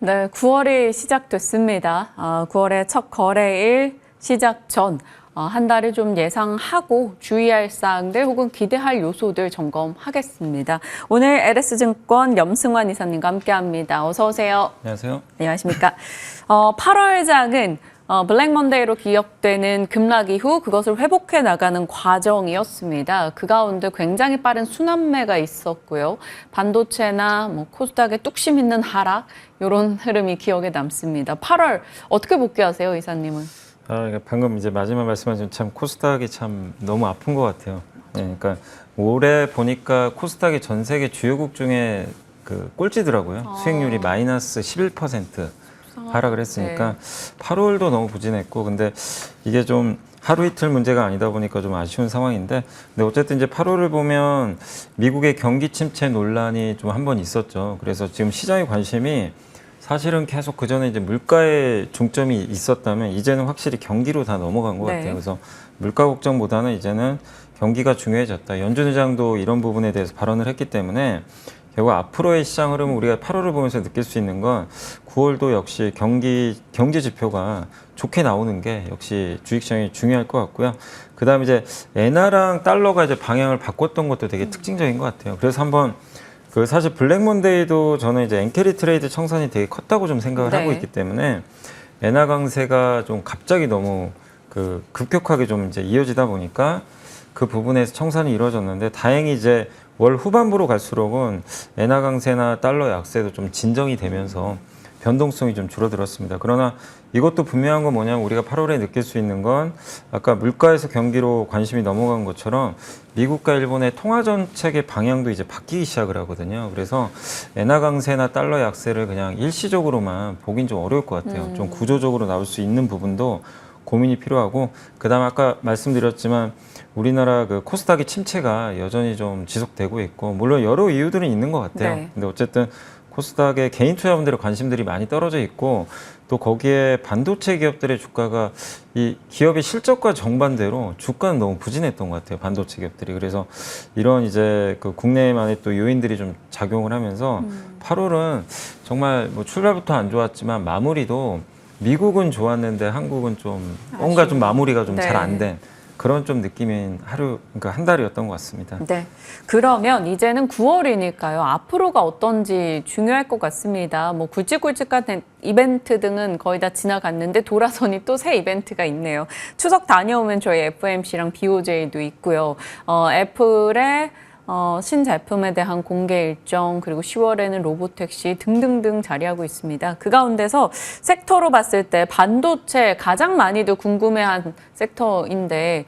네, 9월이 시작됐습니다. 9월의 첫 거래일 시작 전 한 달을 좀 예상하고 주의할 사항들 혹은 기대할 요소들 점검하겠습니다. 오늘 LS증권 염승환 이사님과 함께합니다. 어서 오세요. 안녕하세요. 안녕하십니까. 8월장은 블랙 먼데이로 기억되는 급락 이후 그것을 회복해 나가는 과정이었습니다. 그 가운데 굉장히 빠른 순환매가 있었고요. 반도체나 코스닥의 뚝심 있는 하락 이런 흐름이 기억에 남습니다. 8월 어떻게 복귀하세요, 이사님은? 방금 이제 마지막 말씀하신 참 코스닥이 참 너무 아픈 것 같아요. 네, 그러니까 올해 보니까 코스닥이 전 세계 주요국 중에 그 꼴찌더라고요. 수익률이 마이너스 11% 하락을 했으니까 8월도 너무 부진했고, 근데 이게 좀 하루 이틀 문제가 아니다 보니까 좀 아쉬운 상황인데, 근데 어쨌든 이제 8월을 보면 미국의 경기 침체 논란이 좀 한 번 있었죠. 그래서 지금 시장의 관심이 사실은 계속 그 전에 이제 물가에 중점이 있었다면 이제는 확실히 경기로 다 넘어간 것 같아요. 그래서 물가 걱정보다는 이제는 경기가 중요해졌다. 연준 의장도 이런 부분에 대해서 발언을 했기 때문에 결국 앞으로의 시장 흐름은 우리가 8월을 보면서 느낄 수 있는 건 9월도 역시 경제 지표가 좋게 나오는 게 역시 주식시장이 중요할 것 같고요. 그 다음에 이제 엔화랑 달러가 이제 방향을 바꿨던 것도 되게 특징적인 것 같아요. 그래서 한번 사실 블랙 먼데이도 저는 이제 엔캐리 트레이드 청산이 되게 컸다고 좀 생각을 하고 있기 때문에 엔화 강세가 좀 갑자기 너무 급격하게 좀 이제 이어지다 보니까 그 부분에서 청산이 이루어졌는데, 다행히 이제 월 후반부로 갈수록은 엔화 강세나 달러 약세도 좀 진정이 되면서 변동성이 좀 줄어들었습니다. 그러나 이것도 분명한 건 뭐냐면 우리가 8월에 느낄 수 있는 건 아까 물가에서 경기로 관심이 넘어간 것처럼 미국과 일본의 통화 정책의 방향도 이제 바뀌기 시작을 하거든요. 그래서 엔화 강세나 달러 약세를 그냥 일시적으로만 보긴 좀 어려울 것 같아요. 좀 구조적으로 나올 수 있는 부분도 고민이 필요하고, 그다음에 아까 말씀드렸지만 우리나라 그 코스닥의 침체가 여전히 좀 지속되고 있고, 물론 여러 이유들은 있는 것 같아요. 근데 어쨌든 코스닥의 개인 투자분들의 관심들이 많이 떨어져 있고, 또 거기에 반도체 기업들의 주가가 이 기업의 실적과 정반대로 주가는 너무 부진했던 것 같아요, 반도체 기업들이. 그래서 이런 이제 그 국내만의 또 요인들이 좀 작용을 하면서 8월은 정말 뭐 출발부터 안 좋았지만 마무리도 미국은 좋았는데 한국은 좀 뭔가 좀 마무리가 좀 잘 안 된 그런 좀 느낌인 그러니까 한 달이었던 것 같습니다. 네. 그러면 이제는 9월이니까요. 앞으로가 어떤지 중요할 것 같습니다. 뭐 굵직굵직한 이벤트 등은 거의 다 지나갔는데 돌아서니 또 새 이벤트가 있네요. 추석 다녀오면 저희 FOMC랑 BOJ도 있고요. 애플의 신제품에 대한 공개 일정, 그리고 10월에는 로보택시 등등등 자리하고 있습니다. 그 가운데서 섹터로 봤을 때 반도체 가장 많이들 궁금해한 섹터인데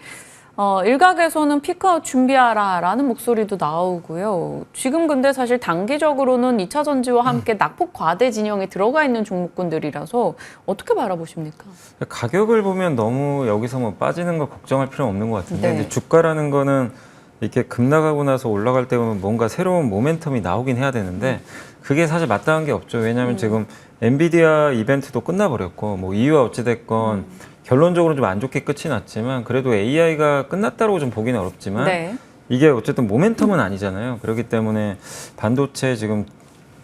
일각에서는 피크아웃 준비하라라는 목소리도 나오고요. 지금 근데 사실 단기적으로는 2차 전지와 함께 낙폭 과대 진영에 들어가 있는 종목군들이라서 어떻게 바라보십니까? 가격을 보면 너무 여기서 뭐 빠지는 거 걱정할 필요는 없는 것 같은데, 근데 주가라는 거는 이렇게 급락하고 나서 올라갈 때 보면 뭔가 새로운 모멘텀이 나오긴 해야 되는데 그게 사실 마땅한 게 없죠. 왜냐하면 지금 엔비디아 이벤트도 끝나버렸고, 뭐 이유가 어찌됐건 결론적으로 좀 안 좋게 끝이 났지만 그래도 AI가 끝났다고 좀 보기는 어렵지만 이게 어쨌든 모멘텀은 아니잖아요. 그렇기 때문에 반도체 지금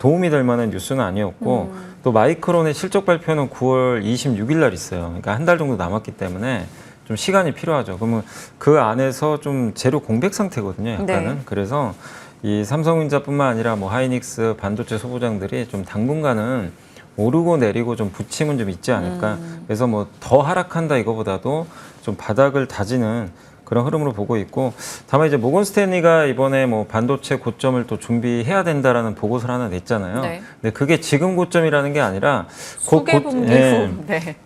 도움이 될 만한 뉴스는 아니었고, 또 마이크론의 실적 발표는 9월 26일 날 있어요. 그러니까 한 달 정도 남았기 때문에 좀 시간이 필요하죠. 그러면 그 안에서 좀 재료 공백 상태거든요, 약간은. 그래서 이 삼성전자뿐만 아니라 뭐 하이닉스, 반도체 소부장들이 좀 당분간은 오르고 내리고 좀 부침은 좀 있지 않을까. 그래서 뭐 더 하락한다 이거보다도 좀 바닥을 다지는 그런 흐름으로 보고 있고, 다만 이제 모건 스탠리가 이번에 뭐 반도체 고점을 또 준비해야 된다라는 보고서를 하나 냈잖아요. 근데 그게 지금 고점이라는 게 아니라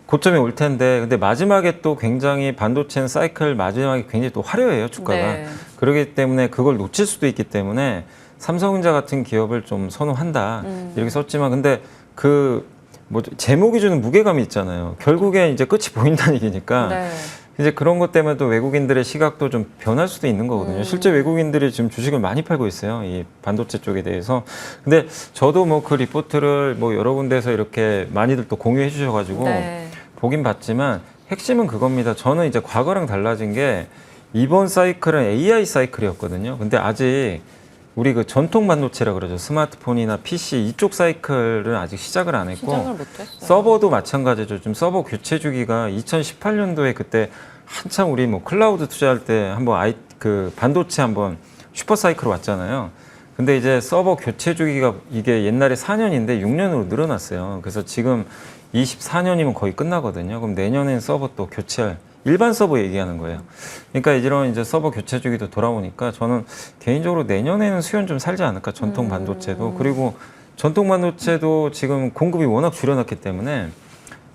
고점이 올 텐데, 근데 마지막에 또 굉장히 반도체는 사이클 마지막에 굉장히 또 화려해요, 주가가. 그렇기 때문에 그걸 놓칠 수도 있기 때문에 삼성전자 같은 기업을 좀 선호한다 이렇게 썼지만, 근데 제목이 주는 무게감이 있잖아요. 결국에 이제 끝이 보인다는 얘기니까. 이제 그런 것 때문에 또 외국인들의 시각도 좀 변할 수도 있는 거거든요. 실제 외국인들이 지금 주식을 많이 팔고 있어요, 이 반도체 쪽에 대해서. 근데 저도 뭐 그 리포트를 뭐 여러 군데서 이렇게 많이들 또 공유해 주셔가지고 보긴 봤지만 핵심은 그겁니다. 저는 이제 과거랑 달라진 게 이번 사이클은 AI 사이클이었거든요. 근데 아직 우리 그 전통 반도체라 그러죠. 스마트폰이나 PC 이쪽 사이클은 아직 시작을 안 했고 시작을 못했어요. 서버도 마찬가지죠. 좀 서버 교체 주기가 2018년도에 그때 한참 우리 뭐 클라우드 투자할 때 한번 그 반도체 한번 슈퍼 사이클 왔잖아요. 근데 이제 서버 교체 주기가 이게 옛날에 4년인데 6년으로 늘어났어요. 그래서 지금 24년이면 거의 끝나거든요. 그럼 내년엔 서버 또 교체할 일반 서버 얘기하는 거예요. 그러니까 이런 이제 서버 교체 주기도 돌아오니까 저는 개인적으로 내년에는 수요는 좀 살지 않을까. 전통 반도체도. 그리고 전통 반도체도 지금 공급이 워낙 줄여놨기 때문에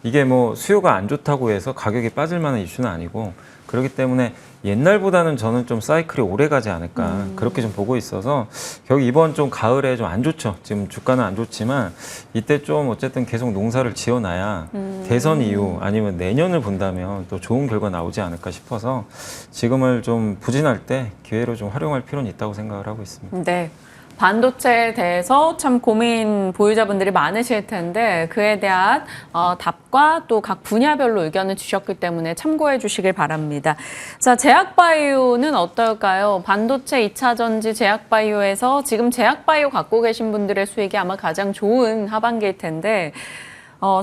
이게 뭐 수요가 안 좋다고 해서 가격이 빠질 만한 이슈는 아니고 그렇기 때문에 옛날보다는 저는 좀 사이클이 오래 가지 않을까 그렇게 좀 보고 있어서 결국 이번 좀 가을에 좀 안 좋죠. 지금 주가는 안 좋지만 이때 좀 어쨌든 계속 농사를 지어놔야 대선 이후 아니면 내년을 본다면 또 좋은 결과 나오지 않을까 싶어서 지금을 좀 부진할 때 기회로 좀 활용할 필요는 있다고 생각을 하고 있습니다. 네. 반도체에 대해서 참 고민 보유자분들이 많으실 텐데 그에 대한 답과 또 각 분야별로 의견을 주셨기 때문에 참고해 주시길 바랍니다. 자, 제약바이오는 어떨까요? 반도체 2차 전지 제약바이오에서 지금 제약바이오 갖고 계신 분들의 수익이 아마 가장 좋은 하반기일 텐데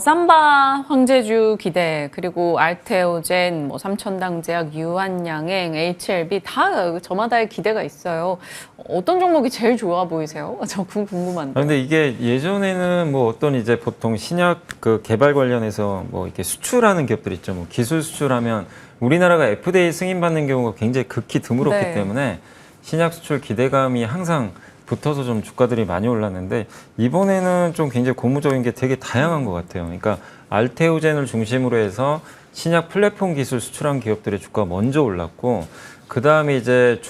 삼바 황제주 기대 그리고 알테오젠, 뭐 삼천당제약, 유한양행, HLB 다 저마다의 기대가 있어요. 어떤 종목이 제일 좋아 보이세요? 저 그거 궁금한데. 근데 이게 예전에는 뭐 어떤 이제 보통 신약 그 개발 관련해서 뭐 이렇게 수출하는 기업들 있죠. 뭐 기술 수출하면 우리나라가 FDA 승인받는 경우가 굉장히 극히 드물었기 네. 때문에 신약 수출 기대감이 항상 붙어서 좀 주가들이 많이 올랐는데 이번에는 좀 굉장히 고무적인 게 되게 다양한 것 같아요. 그러니까 알테오젠을 중심으로 해서 신약 플랫폼 기술 수출한 기업들의 주가가 먼저 올랐고 그 다음에 이제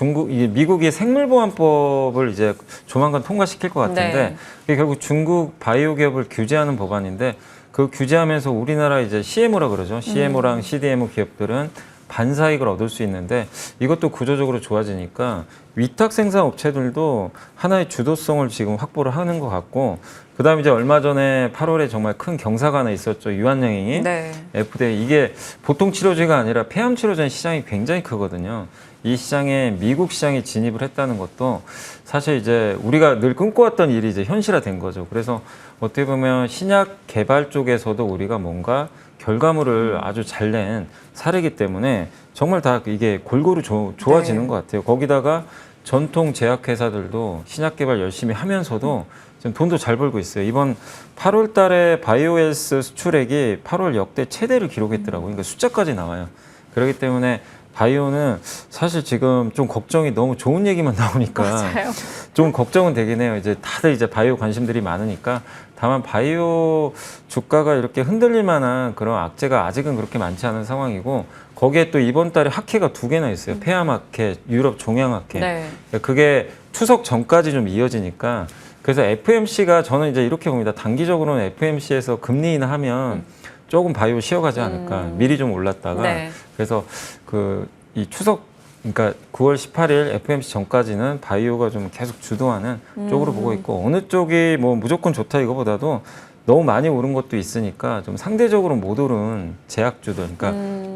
미국이 생물보안법을 이제 조만간 통과시킬 것 같은데 네. 이게 결국 중국 바이오 기업을 규제하는 법안인데 그 규제하면서 우리나라 이제 CMO라 그러죠. CMO랑 CDMO 기업들은 반사이익을 얻을 수 있는데 이것도 구조적으로 좋아지니까 위탁 생산 업체들도 하나의 주도성을 지금 확보를 하는 것 같고 그다음에 이제 얼마 전에 8월에 정말 큰 경사가 하나 있었죠. 유한양행이 네. FDA 이게 보통 치료제가 아니라 폐암 치료제 시장이 굉장히 크거든요. 이 시장에 미국 시장에 진입을 했다는 것도 사실 이제 우리가 늘 꿈꿔왔던 일이 이제 현실화된 거죠. 그래서 어떻게 보면 신약 개발 쪽에서도 우리가 뭔가 결과물을 아주 잘 낸 사례이기 때문에 정말 다 이게 골고루 좋아지는 네. 것 같아요. 거기다가 전통 제약회사들도 신약 개발 열심히 하면서도 지금 돈도 잘 벌고 있어요. 이번 8월 달에 바이오헬스 수출액이 8월 역대 최대를 기록했더라고요. 그러니까 숫자까지 나와요. 그렇기 때문에 바이오는 사실 지금 좀 걱정이 너무 좋은 얘기만 나오니까 맞아요. 좀 걱정은 되긴 해요. 이제 다들 이제 바이오 관심들이 많으니까 다만 바이오 주가가 이렇게 흔들릴 만한 그런 악재가 아직은 그렇게 많지 않은 상황이고 거기에 또 이번 달에 학회가 2개나 있어요. 폐암 학회, 유럽 종양 학회. 네. 그게 추석 전까지 좀 이어지니까 그래서 FMC가 저는 이제 이렇게 봅니다. 단기적으로는 FMC에서 금리 인하하면 조금 바이오 쉬어가지 않을까. 미리 좀 올랐다가 네. 그래서 그 이 추석 그러니까 9월 18일 FMC 전까지는 바이오가 좀 계속 주도하는 쪽으로 보고 있고 어느 쪽이 뭐 무조건 좋다 이거보다도 너무 많이 오른 것도 있으니까 좀 상대적으로 못 오른 제약주들 그러니까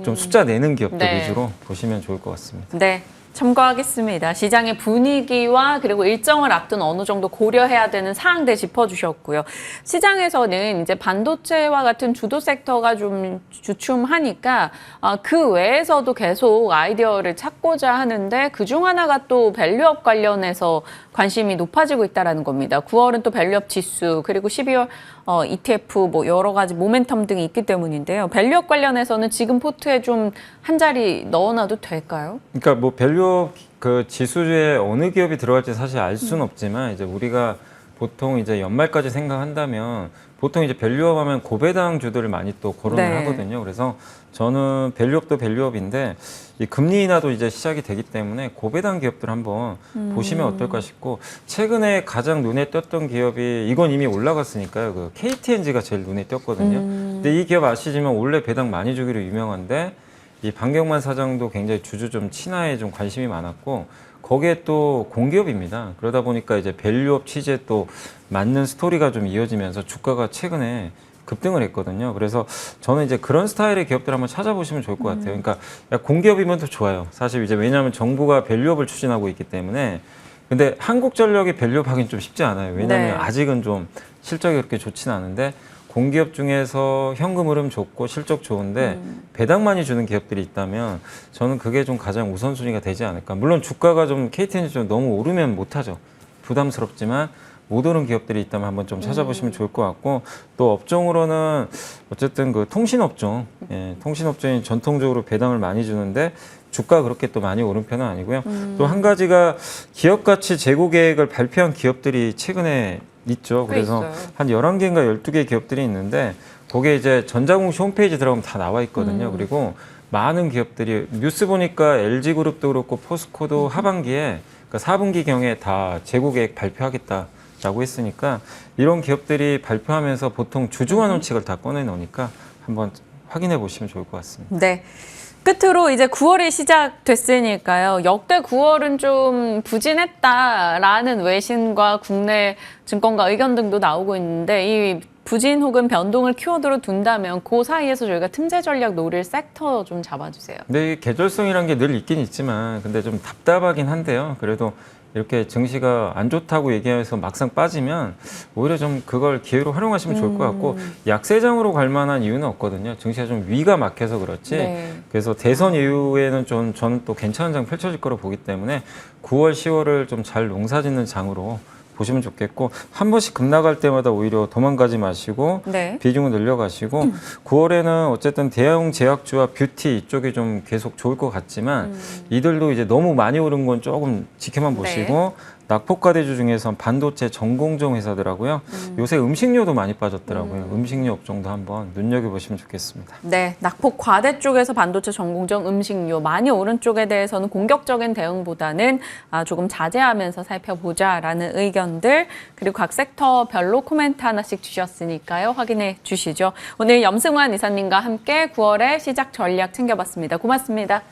좀 숫자 내는 기업들 네. 위주로 보시면 좋을 것 같습니다. 네. 참고하겠습니다. 시장의 분위기와 그리고 일정을 앞둔 어느 정도 고려해야 되는 사항들 짚어주셨고요. 시장에서는 이제 반도체와 같은 주도 섹터가 좀 주춤하니까 그 외에서도 계속 아이디어를 찾고자 하는데 그중 하나가 또 밸류업 관련해서 관심이 높아지고 있다는 겁니다. 9월은 또 밸류업 지수 그리고 12월 ETF 뭐 여러 가지 모멘텀 등이 있기 때문인데요. 밸류업 관련해서는 지금 포트에 좀 한 자리 넣어놔도 될까요? 그러니까 뭐 밸류업 그 지수에 어느 기업이 들어갈지 사실 알 수는 없지만 이제 우리가 보통 이제 연말까지 생각한다면 보통 이제 밸류업 하면 고배당 주들을 많이 또 거론을 네. 하거든요. 그래서 저는 밸류업도 밸류업인데 이 금리 인하도 이제 시작이 되기 때문에 고배당 기업들 한번 보시면 어떨까 싶고 최근에 가장 눈에 띄었던 기업이 이건 이미 올라갔으니까요. 그 KTNG가 제일 눈에 띄었거든요. 근데 이 기업 아시지만 원래 배당 많이 주기로 유명한데 이 방경만 사장도 굉장히 주주 좀 친화에 좀 관심이 많았고 거기에 또 공기업입니다. 그러다 보니까 이제 밸류업 취지에 또 맞는 스토리가 좀 이어지면서 주가가 최근에 급등을 했거든요. 그래서 저는 이제 그런 스타일의 기업들 한번 찾아보시면 좋을 것 같아요. 그러니까 공기업이면 더 좋아요. 사실 이제 왜냐하면 정부가 밸류업을 추진하고 있기 때문에 근데 한국전력이 밸류업하기는 좀 쉽지 않아요. 왜냐하면 네. 아직은 좀 실적이 그렇게 좋지는 않은데 공기업 중에서 현금 흐름 좋고 실적 좋은데 배당 많이 주는 기업들이 있다면 저는 그게 좀 가장 우선순위가 되지 않을까. 물론 주가가 좀 KTN이 좀 너무 오르면 못하죠. 부담스럽지만 못 오른 기업들이 있다면 한번 좀 찾아보시면 좋을 것 같고 또 업종으로는 어쨌든 그 통신업종, 통신업종이 전통적으로 배당을 많이 주는데 주가 그렇게 또 많이 오른 편은 아니고요. 또 한 가지가 기업 가치 재고 계획을 발표한 기업들이 최근에 있죠. 꽤 그래서 있어요. 한 11개인가 12개 기업들이 있는데 거기에 이제 전자공시 홈페이지 들어가면 다 나와 있거든요. 그리고 많은 기업들이 뉴스 보니까 LG그룹도 그렇고 포스코도 하반기에 그러니까 4분기경에 다 재고 계획 발표하겠다라고 했으니까 이런 기업들이 발표하면서 보통 주주환 원칙을 다 꺼내 놓으니까 한번 확인해 보시면 좋을 것 같습니다. 네. 끝으로 이제 9월이 시작됐으니까요. 역대 9월은 좀 부진했다라는 외신과 국내 증권가 의견 등도 나오고 있는데 이 부진 혹은 변동을 키워드로 둔다면 그 사이에서 저희가 틈새 전략 노릴 섹터 좀 잡아주세요. 근데 이 계절성이란 게 늘 있긴 있지만 근데 좀 답답하긴 한데요. 그래도 이렇게 증시가 안 좋다고 얘기해서 막상 빠지면 오히려 좀 그걸 기회로 활용하시면 좋을 것 같고 약세장으로 갈 만한 이유는 없거든요. 증시가 좀 위가 막혀서 그렇지. 네. 그래서 대선 이후에는 좀 저는 또 괜찮은 장 펼쳐질 거로 보기 때문에 9월, 10월을 좀 잘 농사짓는 장으로 보시면 좋겠고 한 번씩 급 나갈 때마다 오히려 도망가지 마시고 네. 비중을 늘려가시고 9월에는 어쨌든 대형 제약주와 뷰티 이쪽이 좀 계속 좋을 것 같지만 이들도 이제 너무 많이 오른 건 조금 지켜만 보시고 낙폭과대주 중에선 반도체 전공정 회사더라고요. 요새 음식료도 많이 빠졌더라고요. 음식료 업종도 한번 눈여겨보시면 좋겠습니다. 네, 낙폭 과대 쪽에서 반도체 전공정 음식료 많이 오른 쪽에 대해서는 공격적인 대응보다는 조금 자제하면서 살펴보자라는 의견들 그리고 각 섹터별로 코멘트 하나씩 주셨으니까요. 확인해 주시죠. 오늘 염승환 이사님과 함께 9월의 시작 전략 챙겨봤습니다. 고맙습니다.